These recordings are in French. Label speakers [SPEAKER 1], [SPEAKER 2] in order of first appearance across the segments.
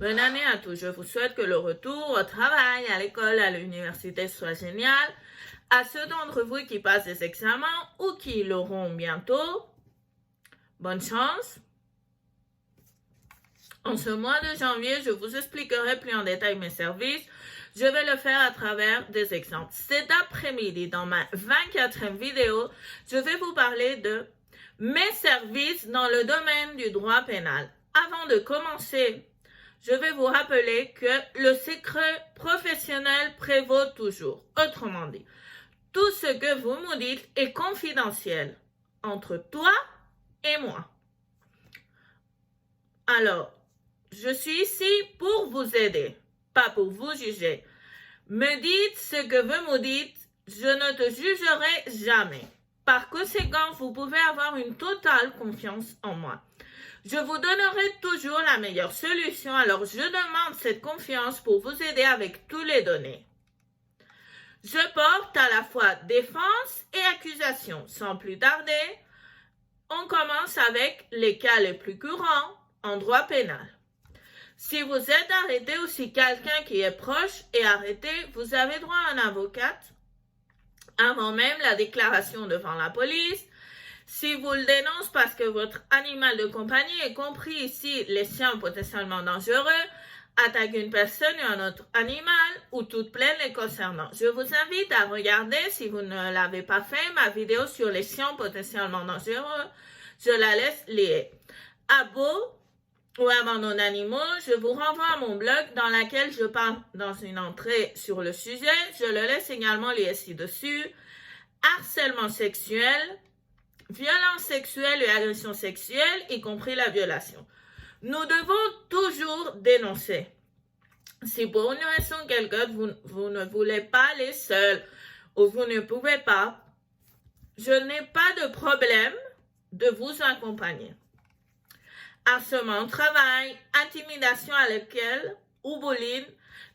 [SPEAKER 1] Bonne année à tous. Je vous souhaite que le retour au travail, à l'école, à l'université soit génial. À ceux d'entre vous qui passent des examens ou qui l'auront bientôt, bonne chance. En ce mois de janvier, je vous expliquerai plus en détail mes services. Je vais le faire à travers des exemples. Cet après-midi, dans ma 24e vidéo, je vais vous parler de mes services dans le domaine du droit pénal. Avant de commencer, je vais vous rappeler que le secret professionnel prévaut toujours. Autrement dit, tout ce que vous me dites est confidentiel entre toi et moi. Alors, je suis ici pour vous aider, pas pour vous juger. Me dites ce que vous me dites, je ne te jugerai jamais. Par conséquent, vous pouvez avoir une totale confiance en moi. Je vous donnerai toujours la meilleure solution, alors je demande cette confiance pour vous aider avec toutes les données. Je porte à la fois défense et accusation. Sans plus tarder, on commence avec les cas les plus courants en droit pénal. Si vous êtes arrêté ou si quelqu'un qui est proche est arrêté, vous avez droit à un avocat avant même la déclaration devant la police. Si vous le dénoncez parce que votre animal de compagnie, y compris ici les chiens potentiellement dangereux, attaque une personne ou un autre animal ou toute plainte les concernant. Je vous invite à regarder, si vous ne l'avez pas fait, ma vidéo sur les chiens potentiellement dangereux. Je la laisse liée. Abo ou abandon d'animaux, je vous renvoie à mon blog dans lequel je parle dans une entrée sur le sujet. Je le laisse également lié ci-dessus. Harcèlement sexuel, violence sexuelle et agression sexuelle, y compris la violation. Nous devons toujours dénoncer. Si pour une raison quelconque vous ne voulez pas aller seul ou vous ne pouvez pas, je n'ai pas de problème de vous accompagner. Harcèlement au travail, intimidation à l'école ou bullying,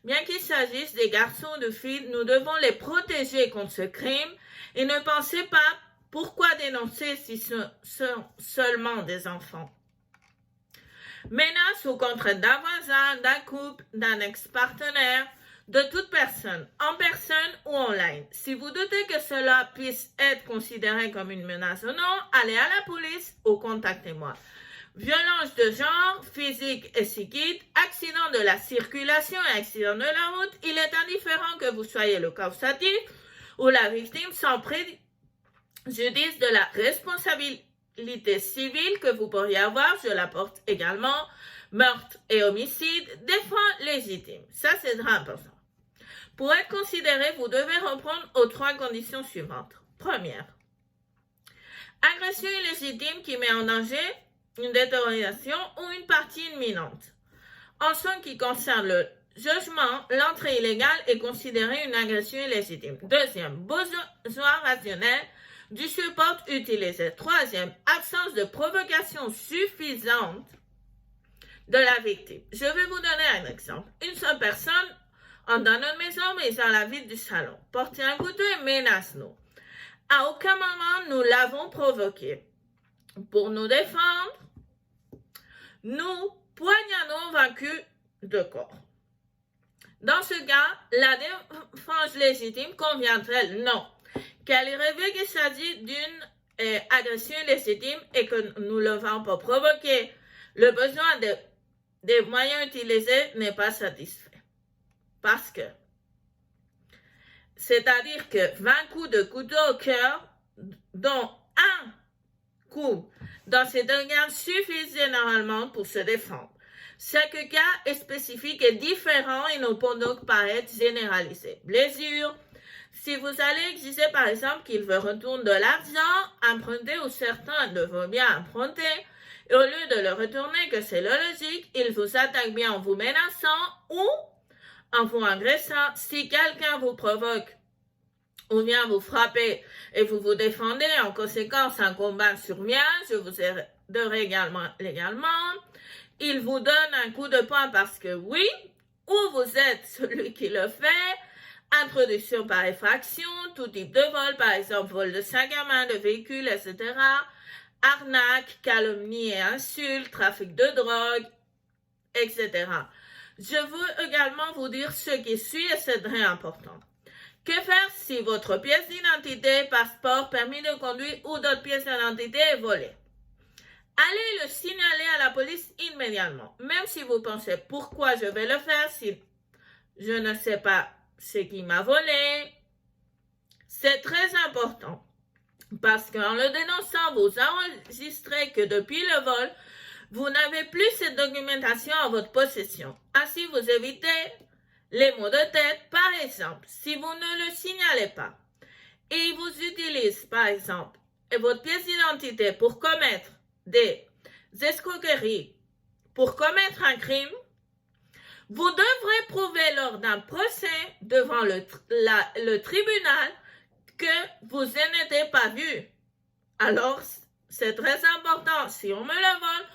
[SPEAKER 1] bien qu'il s'agisse des garçons ou de filles, nous devons les protéger contre ce crime et ne pensez pas pourquoi dénoncer si ce sont seulement des enfants. Menace ou contrainte d'un voisin, d'un couple, d'un ex-partenaire, de toute personne, en personne ou online. Si vous doutez que cela puisse être considéré comme une menace ou non, allez à la police ou contactez-moi. Violence de genre, physique et psychique, accident de la circulation et accident de la route, il est indifférent que vous soyez le causatif ou la victime sans préjudice de la responsabilité civile que vous pourriez avoir, je la porte également, meurtre et homicide, défense légitime. Ça, c'est très important. Pour être considéré, vous devez reprendre aux 3 conditions suivantes. Première, agression illégitime qui met en danger une détérioration ou une partie imminente. En ce qui concerne le jugement, l'entrée illégale est considérée une agression illégitime. Deuxième, besoin rationnel du support utilisé. Troisième, absence de provocation suffisante de la victime. Je vais vous donner un exemple. Une seule personne entre dans notre maison, mais dans la vide du salon. Porte un couteau et menace-nous. À aucun moment nous l'avons provoqué. Pour nous défendre, nous poignardons vaincus de corps. Dans ce cas, la défense légitime convient-elle? Non. Qu'elle est révélée qu'il s'agit d'une agression légitime et que nous ne l'avons pas provoqué. Le besoin des moyens utilisés n'est pas satisfait. Parce que, c'est-à-dire que 20 coups de couteau au cœur, dont un coup dans ces organes suffisent généralement pour se défendre. Chaque cas est spécifique et différent et ne peut donc pas être généralisé. Blessure. Si vous allez exiger par exemple qu'il vous retourne de l'argent emprunté ou certains de vos biens empruntés, et au lieu de le retourner, que c'est logique, il vous attaque bien en vous menaçant ou en vous agressant. Si quelqu'un vous provoque ou vient vous frapper et vous vous défendez, en conséquence un combat survient, je vous aiderai également légalement. Il vous donne un coup de poing parce que oui, ou vous êtes celui qui le fait. Introduction par effraction, tout type de vol, par exemple vol de sac à main, de véhicules, etc. Arnaque, calomnie et insulte, trafic de drogue, etc. Je veux également vous dire ce qui suit et c'est très important. Que faire si votre pièce d'identité, passeport, permis de conduire ou d'autres pièces d'identité est volée? Allez le signaler à la police immédiatement, même si vous pensez pourquoi je vais le faire si je ne sais pas ce qui m'a volé. C'est très important parce qu'en le dénonçant, vous enregistrez que depuis le vol, vous n'avez plus cette documentation en votre possession. Ainsi, vous évitez les maux de tête. Par exemple, si vous ne le signalez pas et vous utilisez, par exemple, votre pièce d'identité pour commettre des escroqueries, pour commettre un crime, vous devrez prouver lors d'un procès devant le tribunal que vous n'étiez pas vu. Alors, c'est très important, si on me le vole,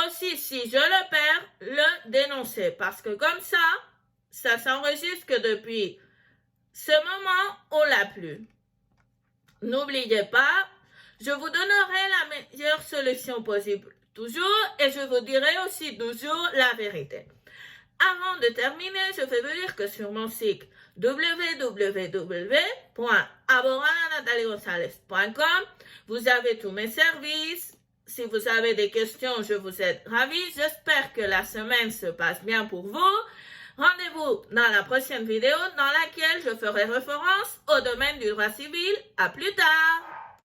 [SPEAKER 1] aussi si je le perds, le dénoncer. Parce que comme ça s'enregistre que depuis ce moment, on l'a plus. N'oubliez pas, je vous donnerai la meilleure solution possible toujours et je vous dirai aussi toujours la vérité. Avant de terminer, je vais vous dire que sur mon site www.abogadanathaliegonzalez.com, vous avez tous mes services. Si vous avez des questions, je vous aide ravie. J'espère que la semaine se passe bien pour vous. Rendez-vous dans la prochaine vidéo dans laquelle je ferai référence au domaine du droit civil. À plus tard!